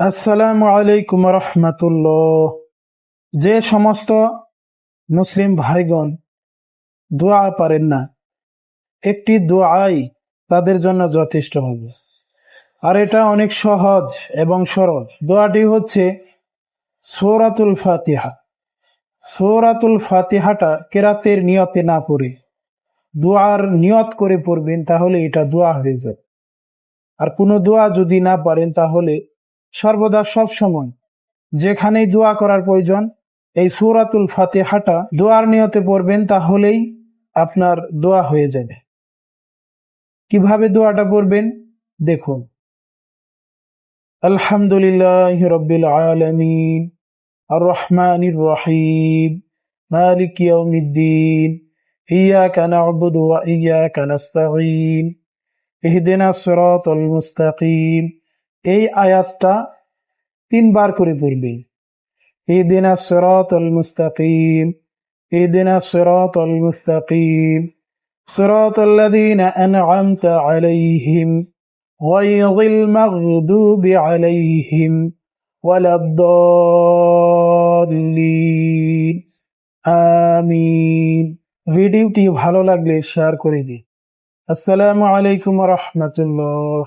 আসসালামু আলাইকুম রহমতুল্লাহ। যে সমস্ত মুসলিম ভাইগণ দোয়া পারেন না, একটি দোয়াই তাদের জন্য যথেষ্ট হবে। আর এটা অনেক সহজ এবং সরল। দোয়াটি হচ্ছে সূরাতুল ফাতিহা। সূরাতুল ফাতিহাটা কেরাতের নিয়তে না পড়ে দোয়ার নিয়ত করে পড়বেন, তাহলে এটা দোয়া হয়ে যাবে। আর কোনো দোয়া যদি না পারেন, তাহলে সর্বদা সব সময় যেখানেই দোয়া করার প্রয়োজন এই সূরাতুল ফাতিহাটা দোয়ার নিয়তে পড়বেন, তাহলেই আপনার দোয়া হয়ে যাবে। কিভাবে দোয়াটা পড়বেন দেখুন। আলহামদুলিল্লাহি রাব্বিল আলামিন, আর রহমানির রহিম, মালিক ইয়াউমিদ্দিন, ইয়্যাকা না'বুদু ওয়া ইয়্যাকা নাস্তাঈন, ইহদিনাস সিরাতাল মুস্তাকিম। এই আয়াতটা 3 বার করে পড়বেন। اهدنا الصراط المستقيم، اهدنا الصراط المستقيم، صراط الذين أنعمت عليهم غير المغضوب عليهم ولا الضالين آمين। ভিডিওটি ভালো লাগলে শেয়ার করে দিন। আসসালামু আলাইকুম ওয়া রাহমাতুল্লাহ।